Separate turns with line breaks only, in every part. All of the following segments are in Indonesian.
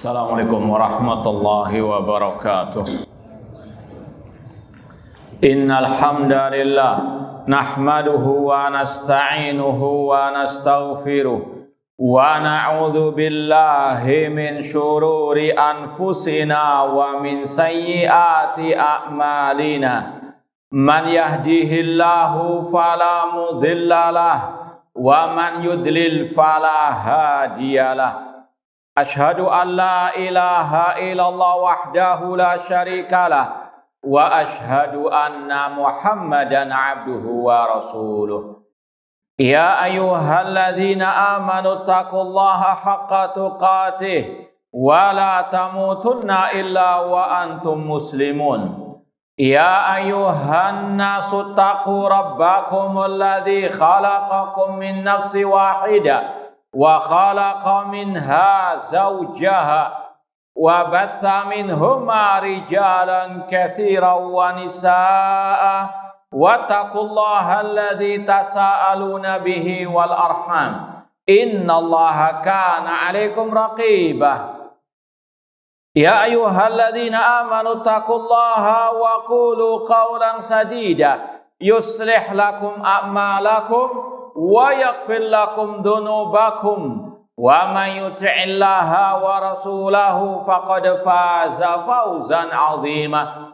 Assalamualaikum warahmatullahi wabarakatuh. Innal hamdalillah nahmaduhu wa nasta'inuhu wa nastaghfiruh wa na'udzu billahi min syururi anfusina wa min sayyiati a'malina. Man yahdihillahu fala mudhillalah wa man yudlil fala hadiyalah. Ashhadu an la ilaha illallah wahdahu la syarikalah wa ashhadu anna Muhammadan abduhu wa rasuluh. Ya ayyuhalladzina amanu taqullaha haqqa tuqatih wa la tamutunna illa wa antum muslimun. Ya ayyuhan nasu taqu rabbakumul ladzi khalaqakum min nafsin wahidah wa khalaqa minha zawjaha wa batha minhuma rijalan katsiran wa nisaa wattaqullaha alladzi tasaaluna bihi wal arham innallaha kana 'alaikum raqibah. Ya ayyuhalladzina amanu taqullaha wa qulu qawlan sadida yuslih lakum a'malakum wa yaghfir lakum dhunubakum wa man yuti'illaha wa rasulahu faqad faza fawzan 'azima.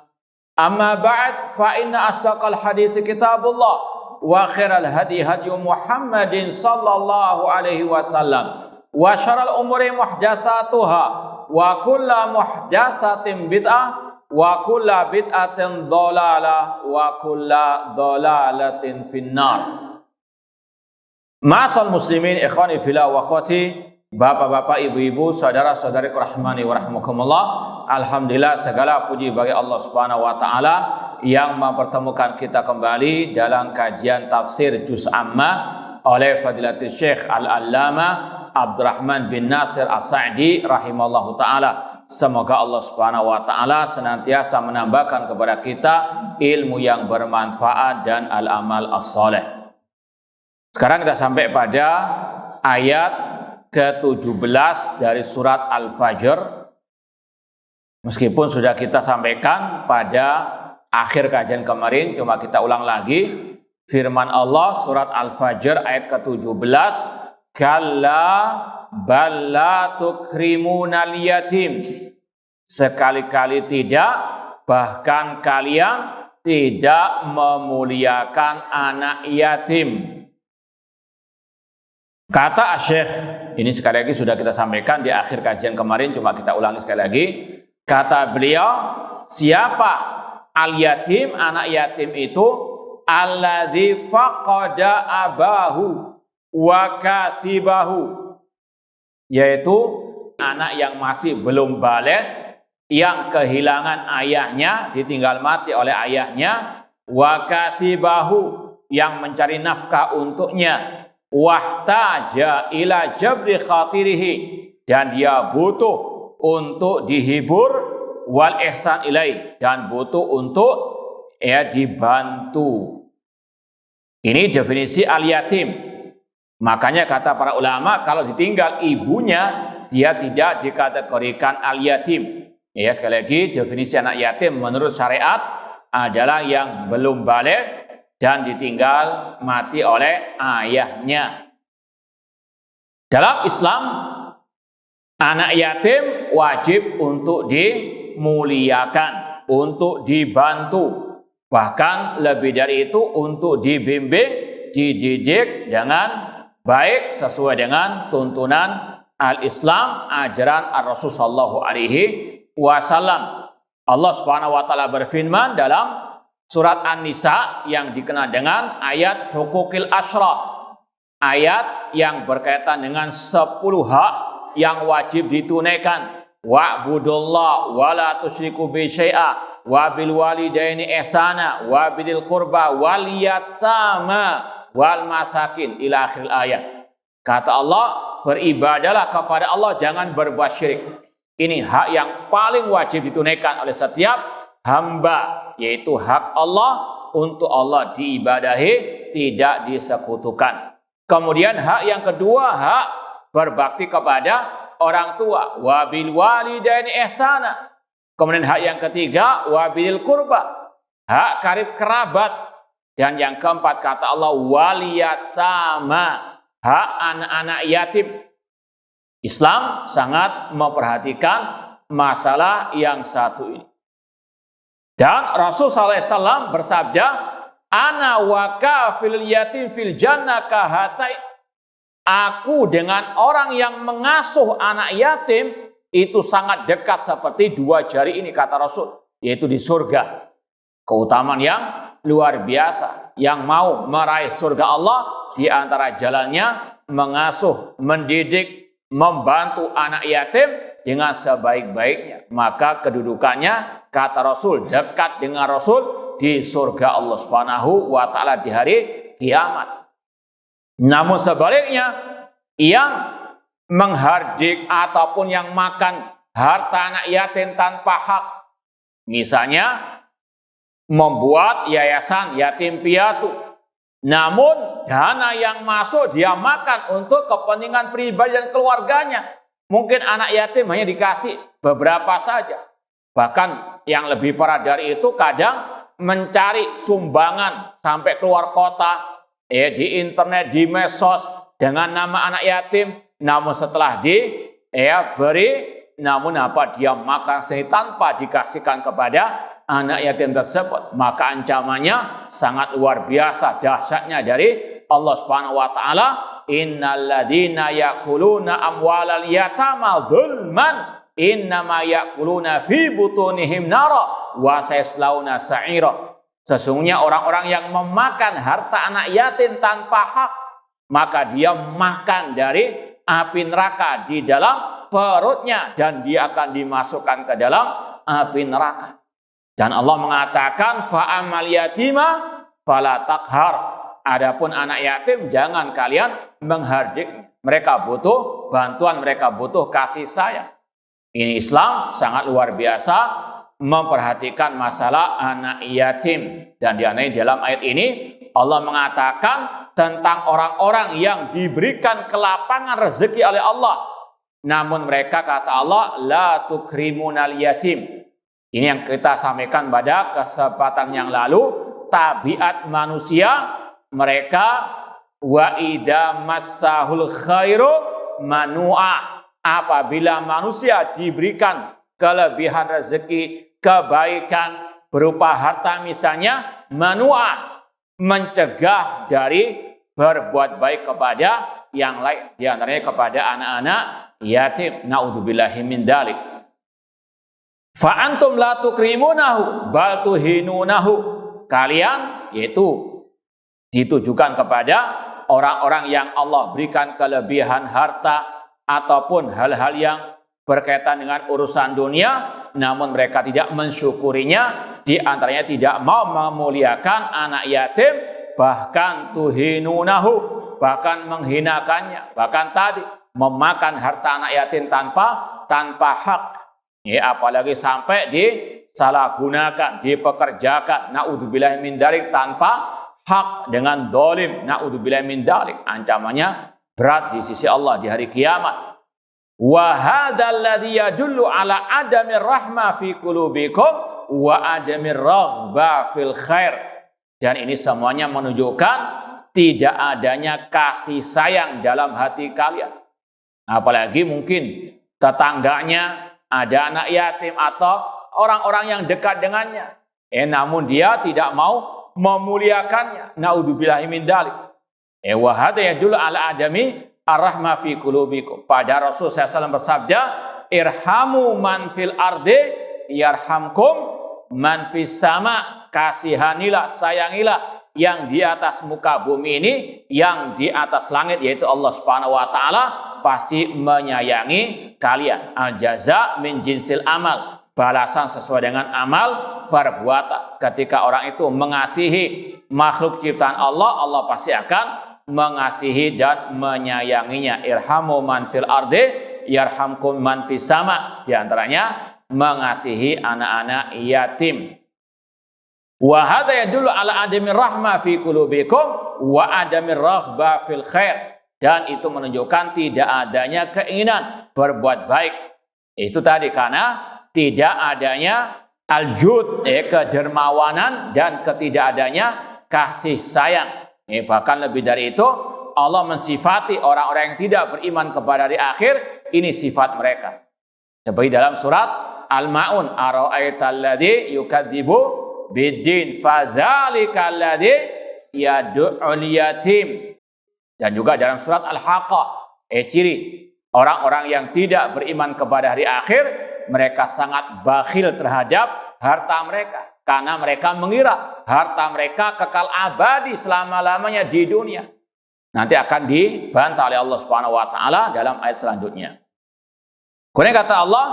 Amma ba'd, fa inna asdaqal hadithi kitabullah wa khairal hadi hadyu Muhammadin sallallahu alaihi wasallam wa syarrul umuri muhdatsatuha wa kullu muhdatsatin bid'ah wa kullu bid'atin dhalalah wa kullu dhalalatin finnar. Ma'asal muslimin ikhwani fillah wa akhwati, bapak-bapak, ibu-ibu, saudara-saudari rahmani wa rahmakumullah. Alhamdulillah, segala puji bagi Allah Subhanahu wa taala yang mempertemukan kita kembali dalam kajian tafsir juz amma oleh Fadilatul Syekh Al-Allamah Abdurrahman bin Nasir As-Sa'di rahimallahu taala. Semoga Allah Subhanahu wa taala senantiasa menambahkan kepada kita ilmu yang bermanfaat dan al-amal as-saleh. Sekarang kita sampai pada ayat ke-17 dari surat Al-Fajr. Meskipun sudah kita sampaikan pada akhir kajian kemarin, cuma kita ulang lagi. Firman Allah surat Al-Fajr ayat ke-17, kalla balla tukrimunal yatim. Sekali-kali tidak, bahkan kalian tidak memuliakan anak yatim. Kata Syekh, ini sekali lagi sudah kita sampaikan di akhir kajian kemarin, cuma kita ulangi sekali lagi. Kata beliau, siapa al-yatim, anak yatim itu? Alladzi faqada abahu wa kasibahu, yaitu anak yang masih belum baligh, yang kehilangan ayahnya, ditinggal mati oleh ayahnya, wa kasibahu, yang mencari nafkah untuknya, wahtaja ila jabri khatirihi, dan dia butuh untuk dihibur, wal ihsan ilaih, dan butuh untuk dibantu. Ini definisi al-yatim. Makanya kata para ulama, kalau ditinggal ibunya, dia tidak dikategorikan al-yatim. Ya, sekali lagi, definisi anak yatim menurut syariat adalah yang belum baligh dan ditinggal mati oleh ayahnya. Dalam Islam, anak yatim wajib untuk dimuliakan, untuk dibantu, bahkan lebih dari itu untuk dibimbing, dididik dengan baik sesuai dengan tuntunan al-Islam, ajaran ar-Rasul sallallahu alaihi wasallam. Allah Subhanahu wa taala berfirman dalam surat An-Nisa yang dikenal dengan ayat hukukil asyrah, ayat yang berkaitan dengan 10 hak yang wajib ditunaikan. Wa'budullah wa la tusyriku bi syai'a wa bil walidaini ihsana wa bidil qurba wal yatama wal masakin ila akhir ayat. Kata Allah, beribadalah kepada Allah, jangan berbuat syirik. Ini hak yang paling wajib ditunaikan oleh setiap hamba, yaitu hak Allah untuk Allah diibadahi, tidak disekutukan. Kemudian hak yang kedua, hak berbakti kepada orang tua, wa bil walidaini ihsana. Kemudian hak yang ketiga, wa bil qurba, hak karib kerabat. Dan yang keempat kata Allah, wal yatama, hak anak-anak yatim. Islam sangat memperhatikan masalah yang satu ini. Dan Rasul SAW bersabda, ana wa kafil yatim fil jannah kahatai. Aku dengan orang yang mengasuh anak yatim itu sangat dekat seperti dua jari ini, kata Rasul, yaitu di surga. Keutamaan yang luar biasa. Yang mau meraih surga Allah, di antara jalannya mengasuh, mendidik, membantu anak yatim dengan sebaik-baiknya. Maka kedudukannya, kata Rasul, dekat dengan Rasul di surga Allah Subhanahu wa Ta'ala di hari kiamat. Namun sebaliknya, yang menghardik ataupun yang makan harta anak yatim tanpa hak, misalnya membuat yayasan yatim piatu, namun dana yang masuk dia makan untuk kepentingan pribadi dan keluarganya. Mungkin anak yatim hanya dikasih beberapa saja. Bahkan yang lebih parah dari itu, kadang mencari sumbangan sampai keluar kota, di internet, di medsos dengan nama anak yatim. Namun setelah beri, namun dia makan sendiri tanpa dikasihkan kepada anak yatim tersebut. Maka ancamannya sangat luar biasa dahsyatnya dari Allah Subhanahu wa Ta'ala. Innalladzina ya'kuluna amwalal yatama dzulman innama ya'kuluna fi butunihim nara wa sayaslawna sa'ira. Sesungguhnya orang-orang yang memakan harta anak yatim tanpa hak, maka dia makan dari api neraka di dalam perutnya dan dia akan dimasukkan ke dalam api neraka. Dan Allah mengatakan fa'amal yatima fala taqhar. Adapun anak yatim jangan kalian menghardik. Mereka butuh bantuan, mereka butuh kasih sayang. Ini Islam sangat luar biasa memperhatikan masalah anak yatim. Dan dalam ayat ini Allah mengatakan tentang orang-orang yang diberikan kelapangan rezeki oleh Allah, namun mereka, kata Allah, la tukrimunal yatim. Ini yang kita sampaikan pada kesempatan yang lalu. Tabiat manusia mereka wa idza massahul khairu manu'a. Apabila manusia diberikan kelebihan rezeki, kebaikan berupa harta misalnya, manu'a, mencegah dari berbuat baik kepada yang lain, di antaranya kepada anak-anak yatim. Naudzubillahi min dzalik. Fa antum la tukrimunahu bal tuhinunahu. Kalian, yaitu ditujukan kepada orang-orang yang Allah berikan kelebihan harta ataupun hal-hal yang berkaitan dengan urusan dunia, namun mereka tidak mensyukurinya. Di antaranya tidak mau memuliakan anak yatim, bahkan tuhinunahu, bahkan menghinakannya, bahkan tadi memakan harta anak yatim tanpa hak. Apalagi sampai disalahgunakan, dipekerjakan, naudzubillahi min dzalik, tanpa hak, dengan zalim, naudzubillahi min dzalik. Ancamannya berat di sisi Allah di hari kiamat. Wa hadzal ladzi yadullu ala adamir rahmah fi qulubikum wa adamir raghbah fil khair. Dan ini semuanya menunjukkan tidak adanya kasih sayang dalam hati kalian. Apalagi mungkin tetangganya ada anak yatim atau orang-orang yang dekat dengannya, namun dia tidak mau memuliakannya. Naudzubillahi min dzalik. Wa hadza yadullu ala adami ar-rahmah fi qulubikum. Pada Rasul SAW bersabda, irhamu man fil ardi yarhamkum man fis sama. Kasihanilah, sayangilah yang di atas muka bumi ini, yang di atas langit, yaitu Allah Subhanahu wa Ta'ala pasti menyayangi kalian. Al jaza min jinsil amal, balasan sesuai dengan amal perbuatan. Ketika orang itu mengasihi makhluk ciptaan Allah, Allah pasti akan mengasihi dan menyayanginya. Irhamu man fil ardi yarhamkum man fis sama. Di antaranya mengasihi anak-anak yatim. Wa hadza yadullu ala adamir rahmah fi qulubikum wa adamir raghbah fil khair. Dan itu menunjukkan tidak adanya keinginan berbuat baik. Itu tadi karena tidak adanya al-jud, kedermawanan, dan ketidak adanya kasih sayang. Bahkan lebih dari itu, Allah mensifati orang-orang yang tidak beriman kepada hari akhir, ini sifat mereka. Seperti dalam surat Al-Ma'un, ara'aital ladzi yukadzibu biddin fadzalika alladzi yad'ul yatim. Dan juga dalam surat Al-Haqqah, ciri orang-orang yang tidak beriman kepada hari akhir, mereka sangat bakhil terhadap harta mereka. Karena mereka mengira harta mereka kekal abadi selama-lamanya di dunia. Nanti akan dibantah oleh Allah Subhanahu wa taala dalam ayat selanjutnya. Kemudian kata Allah,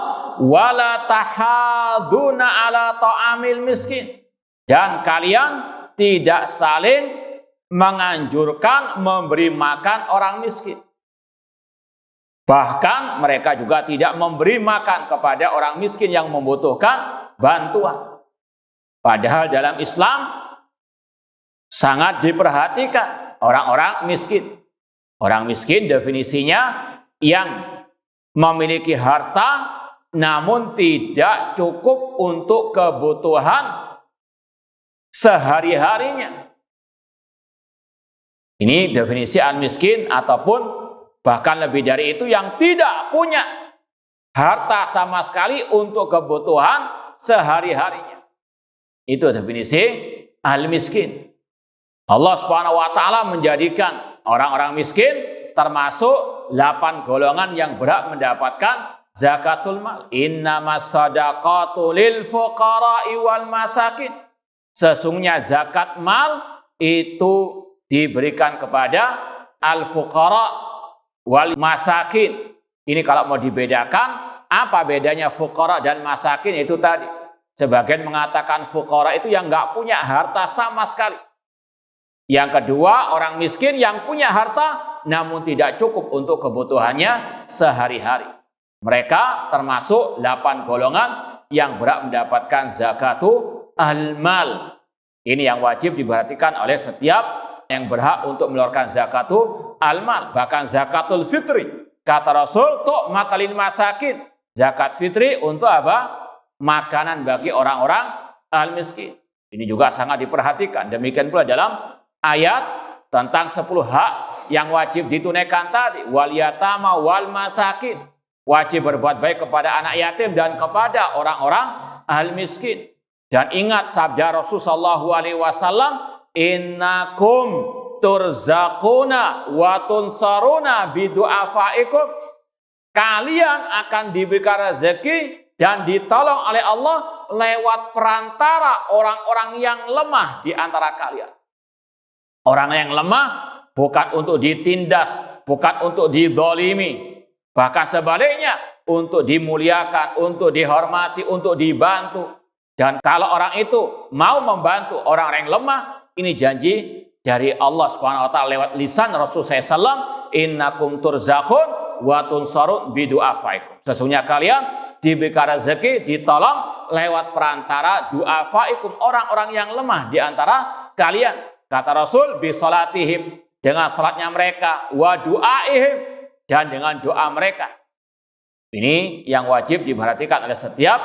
wala tahaduna ala ta'amil miskin. Dan kalian tidak saling menganjurkan memberi makan orang miskin. Bahkan mereka juga tidak memberi makan kepada orang miskin yang membutuhkan bantuan. Padahal dalam Islam sangat diperhatikan orang-orang miskin. Orang miskin definisinya yang memiliki harta namun tidak cukup untuk kebutuhan sehari-harinya. Ini definisi al-miskin, ataupun bahkan lebih dari itu yang tidak punya harta sama sekali untuk kebutuhan sehari-harinya. Itu definisi al-miskin. Allah Subhanahu wa taala menjadikan orang-orang miskin termasuk 8 golongan yang berhak mendapatkan zakatul mal. Innamas shadaqatu lil fuqara'i wal masakin. Sesungguhnya zakat mal itu diberikan kepada al-fuqara wal masakin. Ini kalau mau dibedakan, apa bedanya fuqara dan masakin? Itu tadi, sebagian mengatakan fuqara itu yang nggak punya harta sama sekali. Yang kedua, orang miskin yang punya harta namun tidak cukup untuk kebutuhannya sehari-hari. Mereka termasuk 8 golongan yang berhak mendapatkan zakatul al-mal. Ini yang wajib diperhatikan oleh setiap yang berhak untuk mengeluarkan zakatul al-mal. Bahkan zakatul fitri, kata Rasul, tuh matalil masakin. Zakat fitri untuk apa? Makanan bagi orang-orang al-miskin. Ini juga sangat diperhatikan. Demikian pula dalam ayat tentang 10 hak yang wajib ditunaikan tadi. Wal yatama wal masakin. Wajib berbuat baik kepada anak yatim dan kepada orang-orang al-miskin. Dan ingat sabda Rasulullah SAW, innakum turzaquna wa tunsaruna bidu'afaikum. Kalian akan diberikan rezeki dan ditolong oleh Allah lewat perantara orang-orang yang lemah di antara kalian. Orang yang lemah bukan untuk ditindas, bukan untuk didolimi, bahkan sebaliknya untuk dimuliakan, untuk dihormati, untuk dibantu. Dan kalau orang itu mau membantu orang yang lemah, ini janji dari Allah Subhanahu wa taala lewat lisan Rasul SAW, innakum turzaqun wa tunsarun bidu'afaikum. Sesungguhnya kalian diberikan rezeki, ditolong lewat perantara du'afaikum, orang-orang yang lemah di antara kalian. Kata Rasul, bisolatihim, dengan salatnya mereka, wa du'aihim, dan dengan doa mereka. Ini yang wajib diperhatikan oleh setiap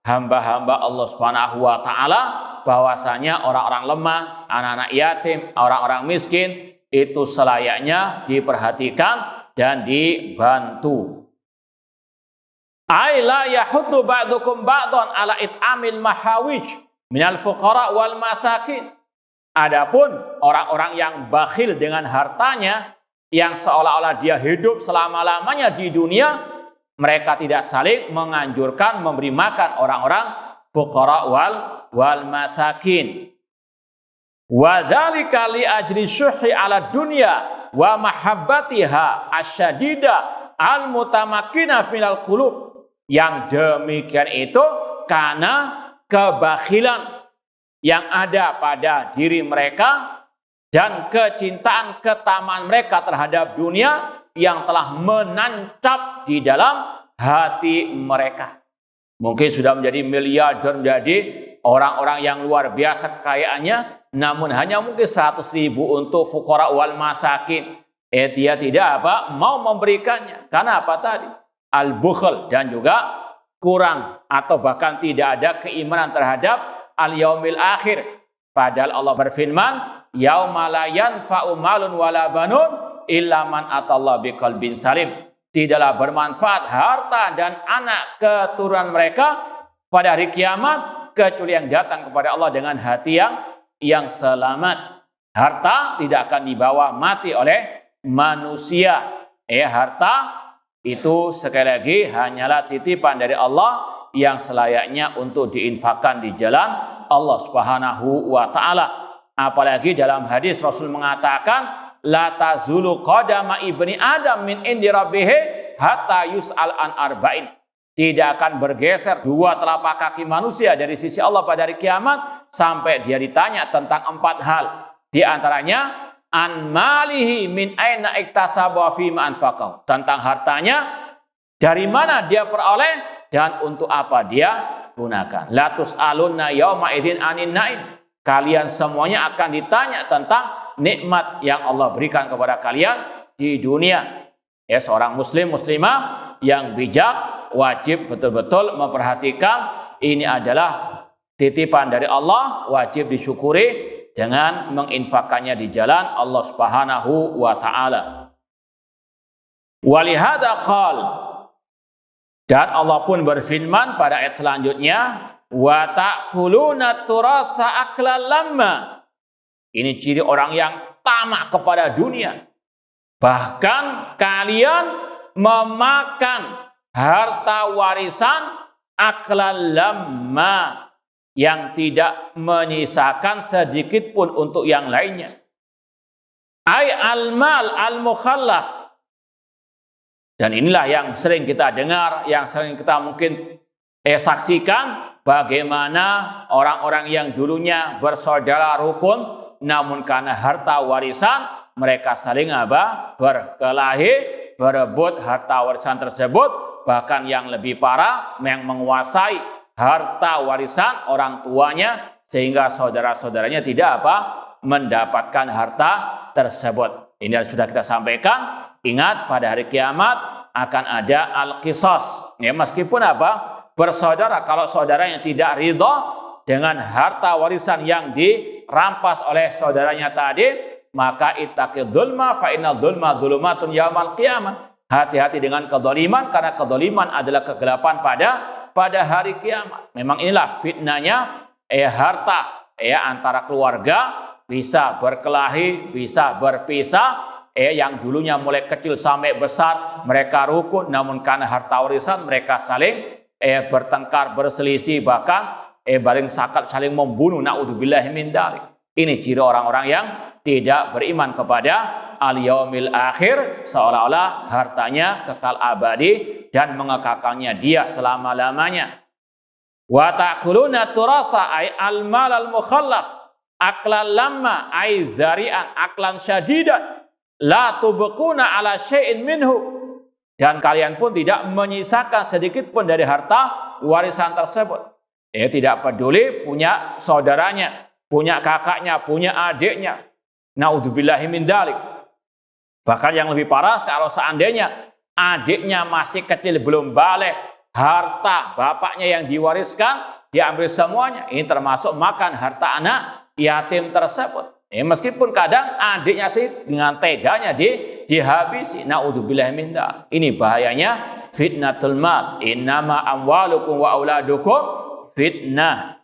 hamba-hamba Allah Subhanahu wa taala, bahwasanya orang-orang lemah, anak-anak yatim, orang-orang miskin itu selayaknya diperhatikan dan dibantu. Ai la yahuddu ba'dukum ba'dhan ala it'amil mahawij minal fuqara wal masakin. Adapun orang-orang yang bakhil dengan hartanya, yang seolah-olah dia hidup selama-lamanya di dunia, mereka tidak saling menganjurkan memberi makan orang-orang fuqara wal masakin. Wa dzalika li ajli syuhi ala dunya wa mahabbatiha asyadida al mutamakkina minal qulub. Yang demikian itu karena kebakhilan yang ada pada diri mereka dan kecintaan ketamaan mereka terhadap dunia yang telah menancap di dalam hati mereka. Mungkin sudah menjadi miliarder, menjadi orang-orang yang luar biasa kekayaannya, namun hanya mungkin 100.000 untuk fuqara wal masakin. Dia tidak mau memberikannya. Karena apa tadi? al-bukhl dan juga kurang atau bahkan tidak ada keimanan terhadap al-yaumil akhir. Padahal Allah berfirman, yauma la yanfa'u malun wala banun illa man atallaha biqalbin salim. Tidaklah bermanfaat harta dan anak keturunan mereka pada hari kiamat kecuali yang datang kepada Allah dengan hati yang selamat. Harta tidak akan dibawa mati oleh manusia. Harta itu sekali lagi hanyalah titipan dari Allah yang selayaknya untuk diinfakkan di jalan Allah Subhanahu wa taala. Apalagi dalam hadis Rasul mengatakan, la tazulu qadama ibni adam min indi rabbih hatta yus'al an arba'in. Tidak akan bergeser dua telapak kaki manusia dari sisi Allah pada hari kiamat sampai dia ditanya tentang 4 hal. Di antaranya an malihi min aina iktasaba fi ma anfaqahu, tentang hartanya dari mana dia peroleh dan untuk apa dia gunakan. La tus'alunna yauma idzin anin naim. Kalian semuanya akan ditanya tentang nikmat yang Allah berikan kepada kalian di dunia. Seorang muslim muslimah yang bijak wajib betul-betul memperhatikan ini adalah titipan dari Allah, wajib disyukuri dengan menginfakkannya di jalan Allah Subhanahu wa taala. Walihada qal, dan Allah pun berfirman pada ayat selanjutnya, wa ta'kuluna turatsa aklan lamma. Ini ciri orang yang tamak kepada dunia. Bahkan kalian memakan harta warisan aklan lamma, yang tidak menyisakan sedikit pun untuk yang lainnya. Ay al-mal al-mukhallaf. Dan inilah yang sering kita dengar, yang sering kita mungkin saksikan, bagaimana orang-orang yang dulunya bersaudara rukun, namun karena harta warisan mereka saling berkelahi, berebut harta warisan tersebut. Bahkan yang lebih parah, yang menguasai harta warisan orang tuanya sehingga saudara-saudaranya tidak mendapatkan harta tersebut. Ini sudah kita sampaikan. Ingat, pada hari kiamat akan ada al-qisas. Meskipun bersaudara, kalau saudaranya tidak ridha dengan harta warisan yang dirampas oleh saudaranya tadi, maka ittaqid dzulma fa inna dzulma dzulumatun yaumal qiyamah. Hati-hati dengan kedzaliman, karena kedzaliman adalah kegelapan pada hari kiamat. Memang inilah fitnahnya harta antara keluarga bisa berkelahi, bisa berpisah. Yang dulunya mulai kecil sampai besar mereka rukun, namun karena harta warisan mereka saling bertengkar, berselisih, bahkan saling membunuh. Naudzubillahi min dzalik. Ini ciri orang-orang yang tidak beriman kepada al-yaumil akhir, seolah-olah hartanya kekal abadi dan mengekalkannya dia selama-lamanya. Wa ta'kuluna turatsa ay al-mal al-mukhallaf aklan lamma ay zari'an aklan syadidan la tubquna ala syai'in minhu. Dan kalian pun tidak menyisakan sedikit pun dari harta warisan tersebut. Tidak peduli punya saudaranya, punya kakaknya, punya adiknya. Naudzubillahi min dzalik. Bahkan yang lebih parah, kalau seandainya adiknya masih kecil belum balik, harta bapaknya yang diwariskan diambil semuanya. Ini termasuk makan harta anak yatim tersebut. Meskipun kadang adiknya sih dengan teganya dihabisi. Naudzubillahi min dzalik. Ini bahayanya fitnatul mal. Innama amwalukum wa auladukum fitnah.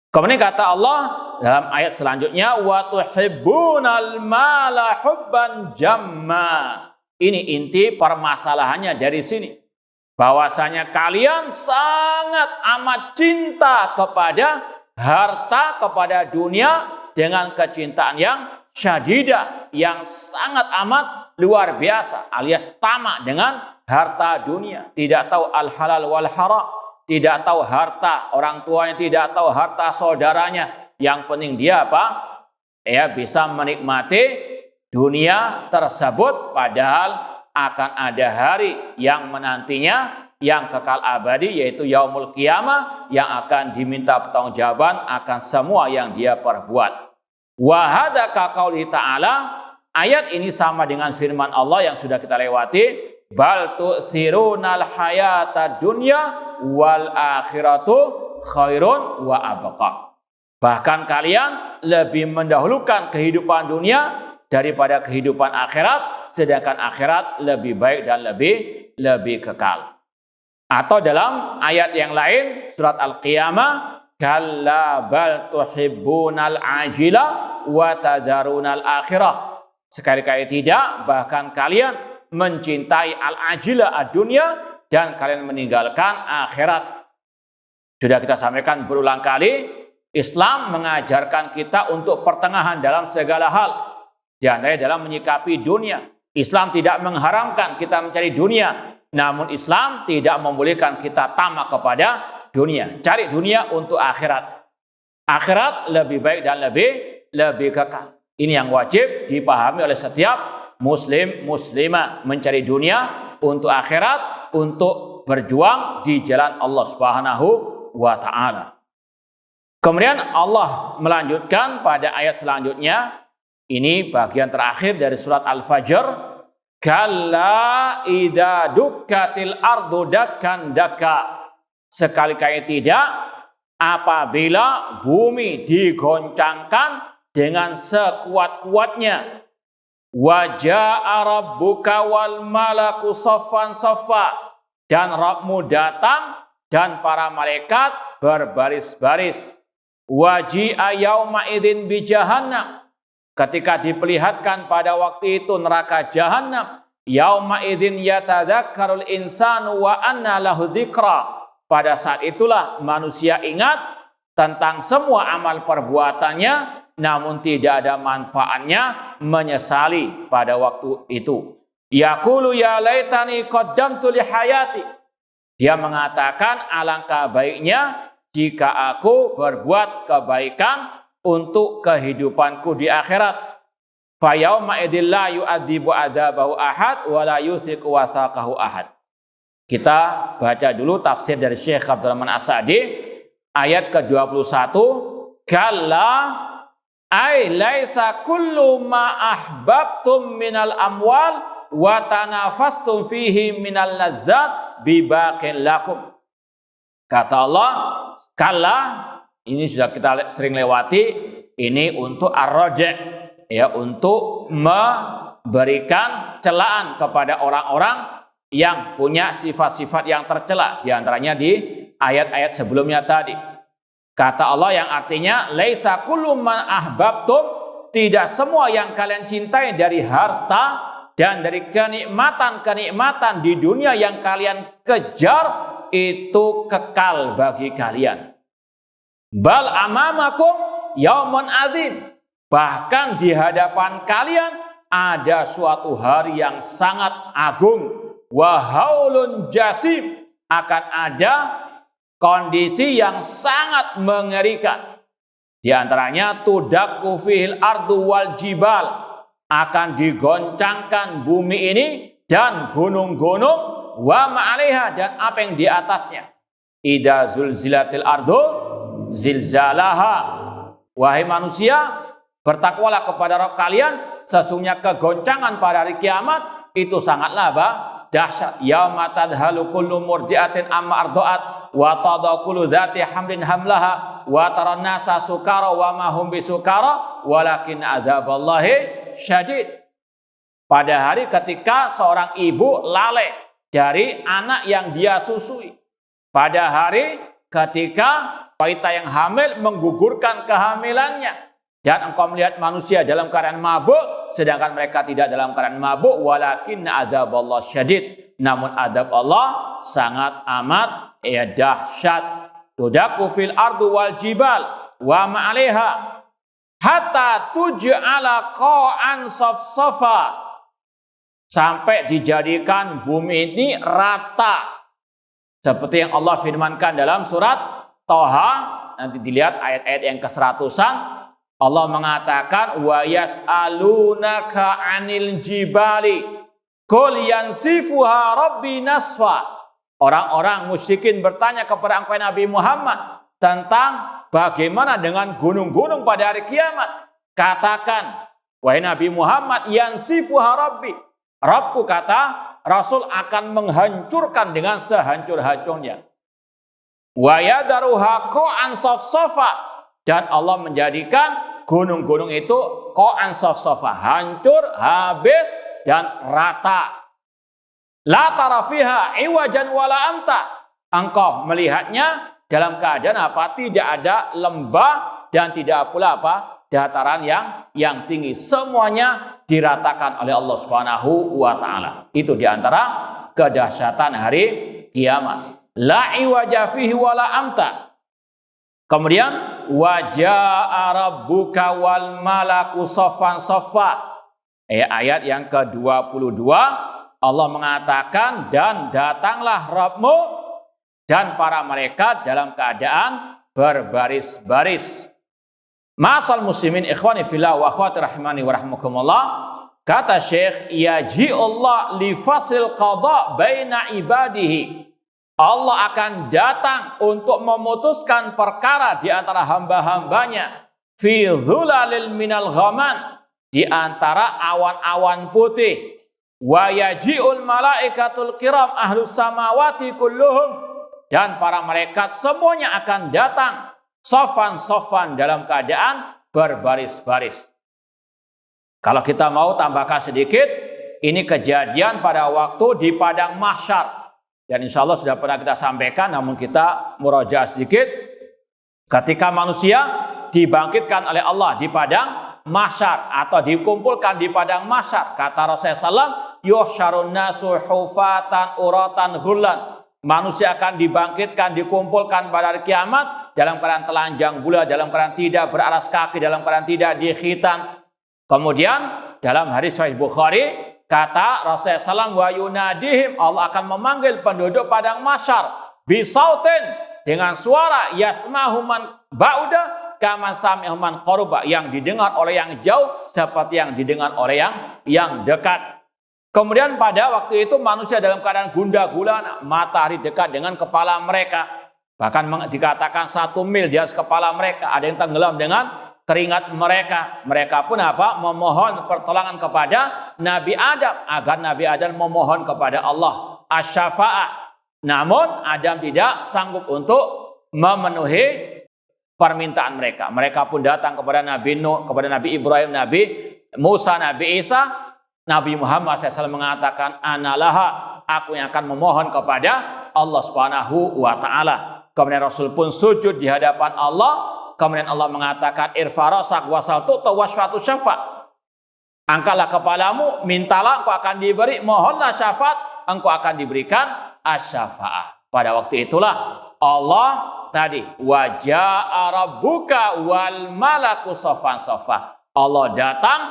Kemudian kata Allah dalam ayat selanjutnya, wa tuhibbunal mala hubban jamma. Ini inti permasalahannya dari sini. Bahwasanya kalian sangat amat cinta kepada harta, kepada dunia dengan kecintaan yang syadidah, yang sangat amat luar biasa, alias tamak dengan harta dunia. Tidak tahu al-halal wal haram. Tidak tahu harta orang tuanya, tidak tahu harta saudaranya. Yang penting dia bisa menikmati dunia tersebut, padahal akan ada hari yang menantinya yang kekal abadi, yaitu yaumul qiyamah, yang akan diminta pertanggungjawaban akan semua yang dia perbuat. Wa hadza ka qauli ta'ala, ayat ini sama dengan firman Allah yang sudah kita lewati, bal tu'thirunal hayata dunya wal akhiratu khairun wa abqa. Bahkan kalian lebih mendahulukan kehidupan dunia daripada kehidupan akhirat, sedangkan akhirat lebih baik dan lebih kekal. Atau dalam ayat yang lain surat Al-Qiyamah, kalla bal tuhibbunal ajila wa tadarunal akhirah. Sekali-kali tidak, bahkan kalian mencintai al-ajila ad-dunya dan kalian meninggalkan akhirat. Sudah kita sampaikan berulang kali, Islam mengajarkan kita untuk pertengahan dalam segala hal. Di antaranya dalam menyikapi dunia. Islam tidak mengharamkan kita mencari dunia, namun Islam tidak membolehkan kita tamak kepada dunia. Cari dunia untuk akhirat. Akhirat lebih baik dan lebih kekal. Ini yang wajib dipahami oleh setiap muslim muslimah, mencari dunia untuk akhirat, untuk berjuang di jalan Allah Subhanahu wa taala. Kemudian Allah melanjutkan pada ayat selanjutnya, ini bagian terakhir dari surat Al-Fajr, kalla idza dukkatil ardu dakkan dakka. Sekali-kali tidak, apabila bumi digoncangkan dengan sekuat-kuatnya, wa jaa'a rabbuka wal malaku saffan saffa, dan Rabbmu datang dan para malaikat berbaris-baris. Waji'a yauma idzin bi jahannam, ketika diperlihatkan pada waktu itu neraka Jahannam, yauma idzin yatadzakkarul insanu wa anna lahu dzikra. Pada saat itulah manusia ingat tentang semua amal perbuatannya, namun tidak ada manfaatnya, menyesali pada waktu itu. Yaqulu ya laitani qaddamtu li hayati. Dia mengatakan, alangkah baiknya jika aku berbuat kebaikan untuk kehidupanku di akhirat. Fa yauma idzil la yu'adzibu adzabahu ahad wa la yuthiqu wathaqahu ahad. Kita baca dulu tafsir dari Syekh Abdul Rahman As-Sa'di ayat ke-21. Kalla ay laisa kullu ma ahbabtum minal amwal wa tanafastum fihi minal ladzat bibaqin lakum. Kata Allah, kalla, ini sudah kita sering lewati, ini untuk ar-raja', ya, untuk memberikan celaan kepada orang-orang yang punya sifat-sifat yang tercela, di antaranya di ayat-ayat sebelumnya tadi. Kata Allah yang artinya laisa kullu man ahbabtum, tidak semua yang kalian cintai dari harta dan dari kenikmatan-kenikmatan di dunia yang kalian kejar itu kekal bagi kalian. Bal amamakum yaumun adzim, bahkan di hadapan kalian ada suatu hari yang sangat agung. Wa haulun jasim, akan ada kondisi yang sangat mengerikan. Di antaranya tudakku fihil ardu wal jibal, akan digoncangkan bumi ini dan gunung-gunung, wa ma'alaiha, dan apa yang di atasnya. Idza zulzilatil ardu zilzalaha. Wahai manusia, bertakwalah kepada Rabb kalian, sesungguhnya kegoncangan pada hari kiamat itu sangatlah dahsyat. Yauma tadhalu kullu murdi'atin amma arda'at wa tadha kullu dzati hamlin hamlaha wa taran nasa sukara wa ma hum bisukara walakin adzaballahi syadid. Pada hari ketika seorang ibu lalai dari anak yang dia susui. Pada hari ketika wanita yang hamil menggugurkan kehamilannya. Dan engkau melihat manusia dalam keadaan mabuk, sedangkan mereka tidak dalam keadaan mabuk. Walakin adzaballah syadid, namun adab Allah sangat amat dahsyat. Tudaku fil ardu wal jibal wa ma'alaiha hatta tuj'ala qa'an safsafa, sampai dijadikan bumi ini rata, seperti yang Allah firmankan dalam surat Thaha. Nanti dilihat ayat-ayat yang ke-100-an. Allah mengatakan wa yas'alunaka 'anil jibali qul yansifuha rabbi nasfa. Orang-orang musyrikin bertanya kepada engkau Nabi Muhammad tentang bagaimana dengan gunung-gunung pada hari kiamat. Katakan, Wahai Nabi Muhammad, yansifuha rabbi. Rabbku, kata Rasul, akan menghancurkan dengan sehancur-hancurnya. Wa yadaruha qa'an safsafa. Dan Allah menjadikan gunung-gunung itu qa'an safsafa, hancur, habis, dan rata. La tara fiha iwajan wala amta. Engkau melihatnya dalam keadaan apa? Tidak ada lembah dan tidak pula apa? Dataran yang tinggi. Semuanya diratakan oleh Allah Subhanahu wa taala. Itu diantara kedahsyatan hari kiamat. La iwaja fihi wala amta. Kemudian wajaa rabbuka wal malaku saffan saffa. Ayat yang ke-22 Allah mengatakan, dan datanglah Rabbmu dan para malaikat dalam keadaan berbaris-baris. Ma'asal muslimin ikhwani fillah wa akhwati rahimani wa rahmakumullah. Kata Syekh, yaji'ullah li fasil qada baina ibadihi. Allah akan datang untuk memutuskan perkara di antara hamba-hambanya. Fi dhulalil minal ghaman. Di antara awan-awan putih. Wa yaji'ul malaikatul kiram ahlus samawati kulluhum. Dan para malaikat semuanya akan datang. Sofan dalam keadaan berbaris-baris. Kalau kita mau tambahkan sedikit, ini kejadian pada waktu di padang mahsyar. Dan insya Allah sudah pernah kita sampaikan, namun kita murojaah sedikit. Ketika manusia dibangkitkan oleh Allah di padang mahsyar atau dikumpulkan di padang mahsyar, kata Rasulullah SAW, yuhsyarun nasu hufatan uratan ghullan. Manusia akan dibangkitkan, dikumpulkan pada hari kiamat dalam keadaan telanjang bula, dalam keadaan tidak beralas kaki, dalam keadaan tidak dikhitan. Kemudian dalam hadis Sahih Bukhari kata Rasulullah SAW, wa yunadihim, Allah akan memanggil penduduk padang mahsyar bisautin, dengan suara yasmahuman ba'uda kaman sami'human qaruba, yang didengar oleh yang jauh seperti yang didengar oleh yang dekat. Kemudian pada waktu itu manusia dalam keadaan gundah gulana, matahari dekat dengan kepala mereka. Bahkan dikatakan 1 mil di atas kepala mereka. Ada yang tenggelam dengan keringat mereka. Mereka pun apa? Memohon pertolongan kepada Nabi Adam, agar Nabi Adam memohon kepada Allah asy-syafa'ah. Namun Adam tidak sanggup untuk memenuhi permintaan mereka. Mereka pun datang kepada Nabi Nuh, kepada Nabi Ibrahim, Nabi Musa, Nabi Isa. Nabi Muhammad SAW mengatakan, analaha, aku yang akan memohon kepada Allah Subhanahu wa taala. Kemudian Rasul pun sujud di hadapan Allah. Kemudian Allah mengatakan, irfarasak wasaltu tawasfatu syafa. Angkatlah kepalamu, mintalah, engkau akan diberi, mohonlah syafaat, engkau akan diberikan asy-syafa'ah. Pada waktu itulah Allah tadi, waja'a rabbuka wal malaku saffan saffa. Allah datang,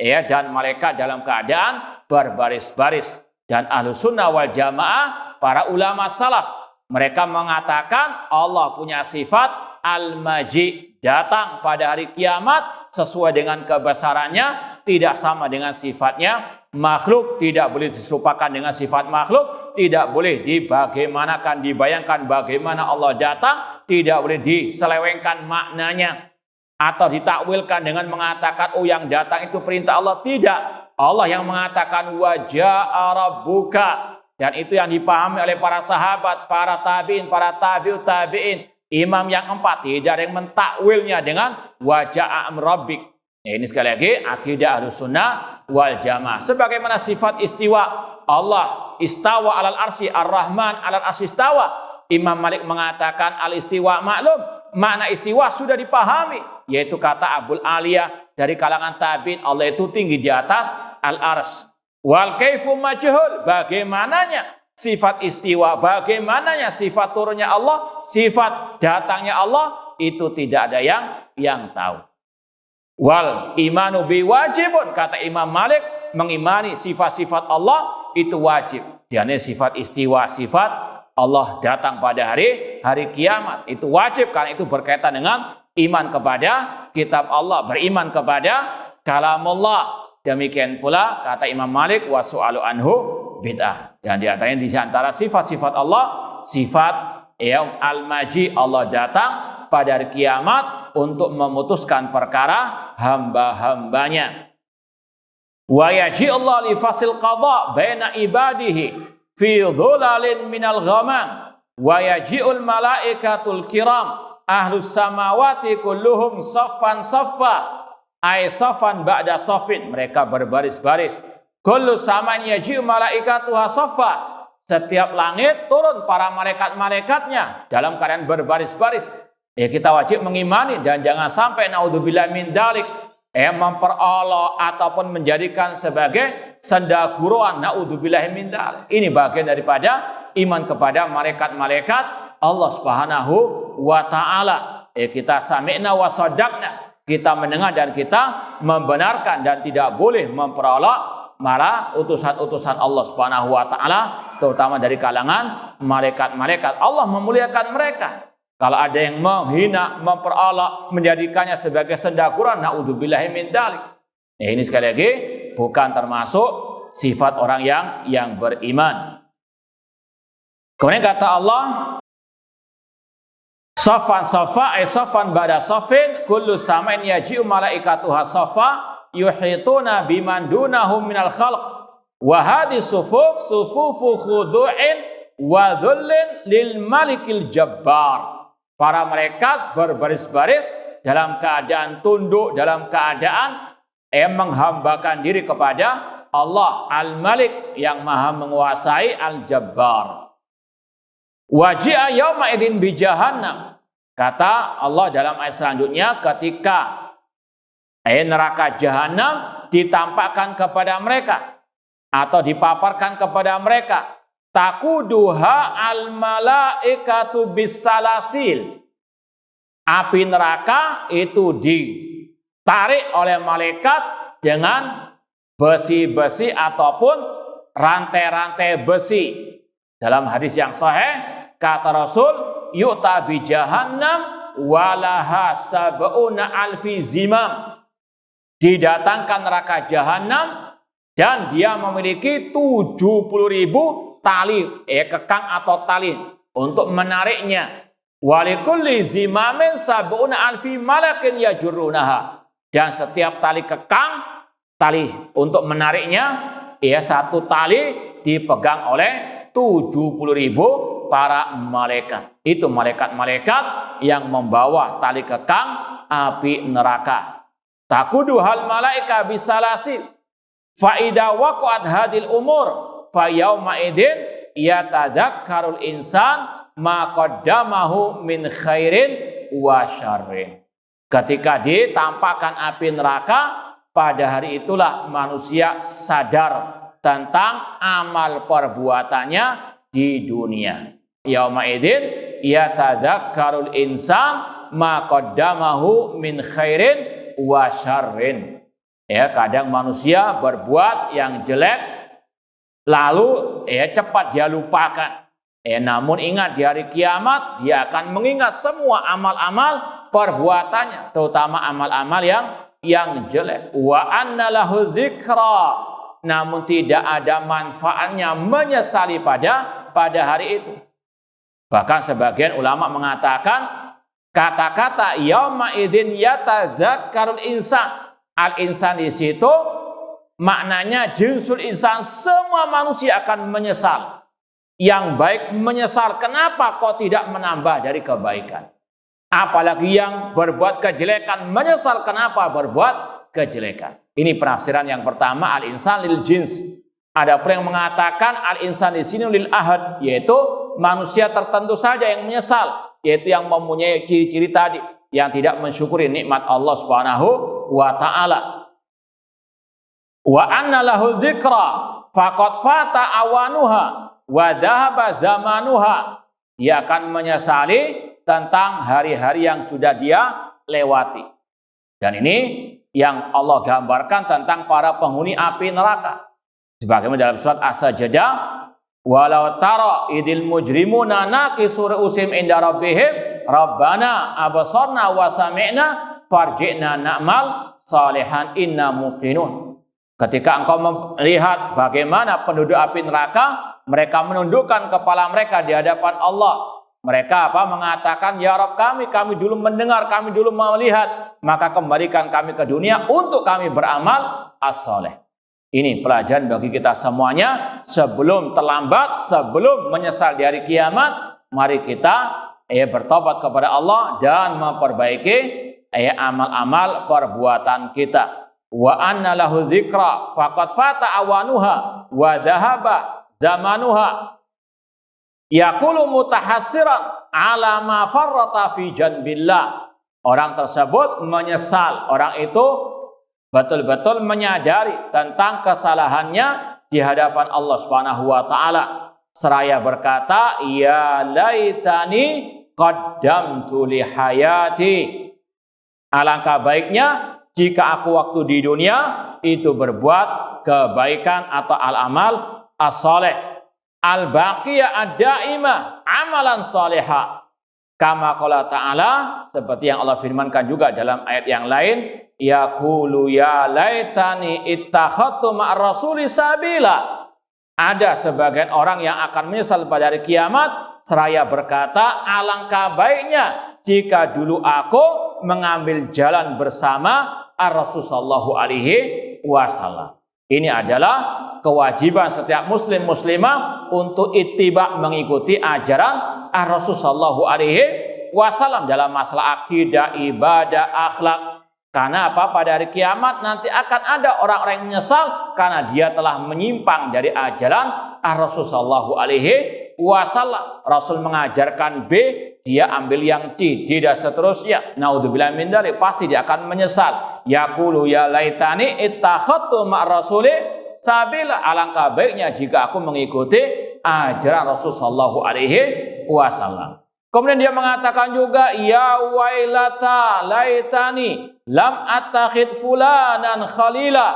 dan malaikat dalam keadaan berbaris-baris. Dan ahlu sunnah wal jamaah, para ulama salaf, mereka mengatakan Allah punya sifat al-maji, datang pada hari kiamat sesuai dengan kebesarannya, tidak sama dengan sifatnya makhluk, tidak boleh diserupakan dengan sifat makhluk, tidak boleh dibagaimanakan, dibayangkan bagaimana Allah datang, tidak boleh diselewengkan maknanya atau ditakwilkan dengan mengatakan oh yang datang itu perintah Allah. Tidak. Allah yang mengatakan waja'a rabbuka, dan itu yang dipahami oleh para sahabat, para tabi'in, para tabi'ut tabi'in, imam yang 4. Tidak ada yang mentakwilnya dengan waja'a rabbik. Ini sekali lagi akidah Ahlussunnah wal Jamaah. Sebagaimana sifat istiwa, Allah istawa alal arsy, ar-Rahman alal arsy istawa. Imam Malik mengatakan al-istiwa maklum, makna istiwa sudah dipahami, yaitu kata Abul Aliyah dari kalangan tabi'in, Allah itu tinggi di atas al-arsy. Wal kaifu majhul, bagaimananya sifat istiwa, bagaimananya sifat turunnya Allah, sifat datangnya Allah, itu tidak ada yang tahu. Wal imanu bi wajibun, kata Imam Malik, mengimani sifat-sifat Allah itu wajib. Diantaranya sifat istiwa, sifat Allah datang pada hari kiamat, itu wajib karena itu berkaitan dengan iman kepada kitab Allah, beriman kepada kalamullah. Demikian pula kata Imam Malik, wa su'alu anhu bid'ah. Dan di antaranya di antara sifat-sifat Allah, sifat al-maji, Allah datang pada hari kiamat untuk memutuskan perkara hamba-hambanya. Wa yaji'ullah li fasil qadha baina ibadihi fi dhulalin minal ghamam. Wa yaji'ul malaikatul kiram ahlus samawati kulluhum saffan saffa. Ay saffan ba'da saffin. Mereka berbaris-baris. Kullu saman yaji'u malaikatuha saffa. Setiap langit turun para malaikat-malaikatnya dalam keadaan berbaris-baris. Ya kita wajib mengimani dan jangan sampai naudzubillah min dalik memperolok ataupun menjadikan sebagai sendaguruan, naudzubillah min dalik. Ini bagian daripada iman kepada malaikat-malaikat Allah Subhanahu wa taala. Kita sami'na wa shadaqna. Kita mendengar dan kita membenarkan dan tidak boleh memperolok malah utusan-utusan Allah Subhanahu wa taala, terutama dari kalangan malaikat-malaikat. Allah memuliakan mereka. Kalau ada yang menghina, memperolok, menjadikannya sebagai sendaguran, naudzubillahi min dzalik. Ya, ini sekali lagi bukan termasuk sifat orang yang beriman. Kemudian kata Allah, safan safa ay safan ba'da safin kullu samain yaji'u malaikatuha safa yuhituna biman dunahum minal khalq wa hadis sufuf sufufu khudu'in wa dhullin lil malikil jabbar. Para malaikat berbaris-baris dalam keadaan tunduk, dalam keadaan menghambakan diri kepada Allah Al-Malik yang maha menguasai Al-Jabbar. Waji'a yawma idin bi jahannam. Kata Allah dalam ayat selanjutnya, ketika neraka jahanam ditampakkan kepada mereka atau dipaparkan kepada mereka, takuduha al malaikatu bisalasil. Api neraka itu ditarik oleh malaikat dengan besi-besi ataupun rantai-rantai besi. Dalam hadis yang sahih kata Rasul, yu'ta bi jahannam walaha sab'una alfi zimam. Didatangkan neraka jahanam dan dia memiliki 70.000 tali, kekang atau tali untuk menariknya. Walikulli zimamin sab'una alfi malakin yajurrunaha. Dan setiap tali kekang, tali untuk menariknya, satu tali dipegang oleh 70.000 para malaikat. Itu malaikat-malaikat yang membawa tali kekang api neraka. Takuduhal malaika bisalasil. Fa'idha waqa'at hadil umur. Fayawma idin yatadakkarul insan ma qaddamahu min khairin wa syarrin. Ketika ditampakkan api neraka, pada hari itulah manusia sadar tentang amal perbuatannya di dunia. Yauma idin yatadakkarul insan ma qaddamahu min khairin wa syarrin. Kadang manusia berbuat yang jelek lalu cepat dia lupakan. Namun ingat di hari kiamat dia akan mengingat semua amal-amal perbuatannya, terutama amal-amal yang jelek. Wa anna lahu dzikra. Namun tidak ada manfaatnya menyesali pada hari itu. Bahkan sebagian ulama mengatakan kata-kata yauma idzin yatadzakkarul insan. Al-insan di situ maknanya jinsul insan, semua manusia akan menyesal. Yang baik menyesal, kenapa kok tidak menambah dari kebaikan? Apalagi yang berbuat kejelekan menyesal, kenapa berbuat kejelekan? Ini penafsiran yang pertama, al-insan lil jins. Ada pun yang mengatakan al-insan di sini lil ahad, yaitu manusia tertentu saja yang menyesal, yaitu yang mempunyai ciri-ciri tadi, yang tidak mensyukuri nikmat Allah Subhanahu wa taala. Wa anna lahu dzikra faqad fata awanuha wa dhahaba zamanuha. Dia akan menyesali tentang hari-hari yang sudah dia lewati. Dan ini yang Allah gambarkan tentang para penghuni api neraka. Sebagaimana dalam surat As-Sajdah, walau tara idil mujrimuna naqisu ru'usim inda rabbihim rabbana absarna wa sami'na farji'na na'mal salihan inna muqinun. Ketika engkau melihat bagaimana penduduk api neraka, mereka menundukkan kepala mereka di hadapan Allah. Mereka mengatakan, ya Rabb kami dulu mendengar, kami dulu melihat, maka kembalikan kami ke dunia untuk kami beramal as-saleh. Ini pelajaran bagi kita semuanya. Sebelum terlambat, sebelum menyesal di hari kiamat, mari kita bertobat kepada Allah dan memperbaiki amal-amal perbuatan kita. Wa anna lahu dzikra faqad fata awanuha wa dhahaba zamanuha. Yaqulu mutahassiran ala ma farrata fi janbillah. Orang tersebut menyesal, orang itu betul-betul menyadari tentang kesalahannya di hadapan Allah Subhanahu wa taala. Seraya berkata, ya laitani qaddamtu li hayati. Alangkah baiknya jika aku waktu di dunia itu berbuat kebaikan atau al-amal as-saleh. Al-baqiyah ad-daimah amalan salihah. Kama qala ta'ala, seperti yang Allah firmankan juga dalam ayat yang lain, yaqulu ya laitani ittakhadtu ma'ar rasuli sabila. Ada sebagian orang yang akan menyesal pada hari kiamat seraya berkata, alangkah baiknya jika dulu aku mengambil jalan bersama Ar-Rasul sallallahu alaihi wasallam. Ini adalah kewajiban setiap muslim muslimah untuk ittiba, mengikuti ajaran Ar-Rasul sallallahu alaihi wasallam dalam masalah akidah, ibadah, akhlak. Karena apa? Pada hari kiamat nanti akan ada orang-orang yang menyesal karena dia telah menyimpang dari ajaran Ar-Rasul sallallahu alaihi wasallam. Rasul mengajarkan B, dia ambil yang C, D dan seterusnya. Naudzubillah min dzalik, pasti dia akan menyesal. Yaqulu ya laitani ittakhadtu ma'ar rasuli sabila. Alangkah baiknya jika aku mengikuti ajaran Rasul sallallahu alaihi wasallam. Kemudian dia mengatakan juga, ya wailata laitani lam attakhid fulanan khalila.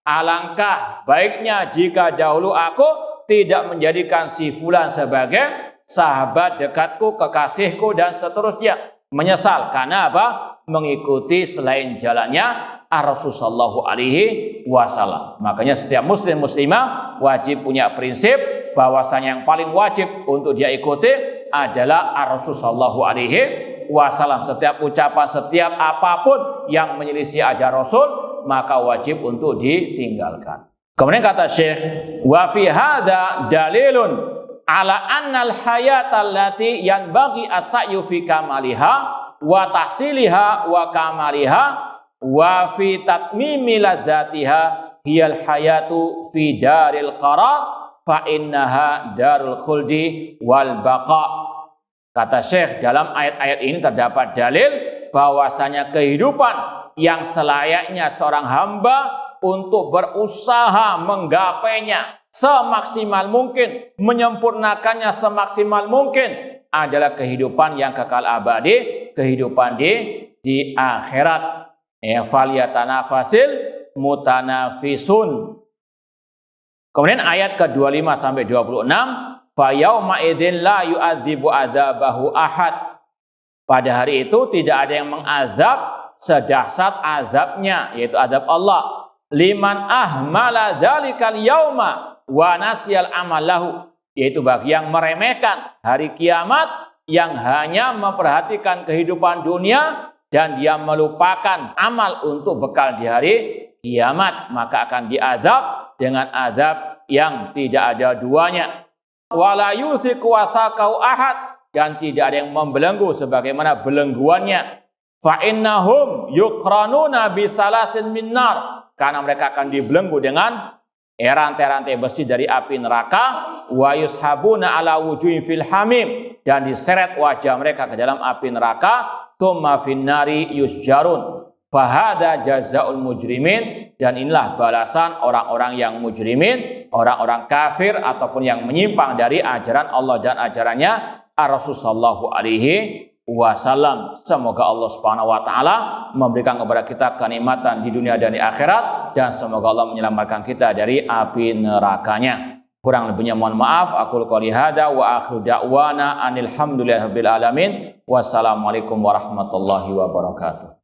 Alangkah baiknya jika dahulu aku tidak menjadikan si fulan sebagai sahabat dekatku, kekasihku dan seterusnya. Menyesal karena apa? Mengikuti selain jalannya Ar-Rasul sallallahu alaihi wasallam. Makanya setiap muslim muslimah wajib punya prinsip bahwasanya yang paling wajib untuk dia ikuti adalah Ar-Rasul sallallahu alaihi wasallam. Setiap ucapan, setiap apapun yang menyelisih ajaran Rasul, maka wajib untuk ditinggalkan. Kemudian kata Syekh, wa fi hadza dalilun ala annal hayata allati yanbaghi as-sa'yu fi kamaliha wa tahsiliha wa kamaliha wa fi tatmimi ladzatiha hiyal hayatu fi daril qarar fa innaha darul khuldi wal baqa. Kata Syekh, dalam ayat-ayat ini terdapat dalil bahwasanya kehidupan yang selayaknya seorang hamba untuk berusaha menggapainya semaksimal mungkin, menyempurnakannya semaksimal mungkin adalah kehidupan yang kekal abadi, kehidupan di akhirat. Falyatanafasil mutanafisun. Kemudian ayat ke-25 sampai 26, fa yauma idzin la yu'adzibu adzabahu ahad. Pada hari itu tidak ada yang mengazab sedahsyat azabnya, yaitu azab Allah. Liman ahmala dzalikal yauma wa nasyal amalahu, yaitu bagi yang meremehkan hari kiamat, yang hanya memperhatikan kehidupan dunia dan dia melupakan amal untuk bekal di hari kiamat, maka akan diazab dengan azab yang tidak ada duanya. Wala yuthiqu wathaqau ahad, dan tidak ada yang membelenggu sebagaimana belengguannya. Fa innahum yuqranuna bisalasin min nar, karena mereka akan dibelenggu dengan rantai-rantai besi dari api neraka. Wa yushabuna ala wujuhin fil hamim, dan diseret wajah mereka ke dalam api neraka. Tsumma fin nari yusjarun. Fahada jazaul mujrimin, dan inilah balasan orang-orang yang mujrimin, orang-orang kafir ataupun yang menyimpang dari ajaran Allah dan ajarannya Ar-Rasul sallallahu alaihi wasallam. Semoga Allah Subhanahu wa taala memberikan kepada kita kenikmatan di dunia dan di akhirat, dan semoga Allah menyelamatkan kita dari api nerakanya. Kurang lebihnya mohon maaf. Aqul qouli hadza wa akhiru da'wana anil hamdulillahirabbil alamin. Wassalamualaikum warahmatullahi wabarakatuh.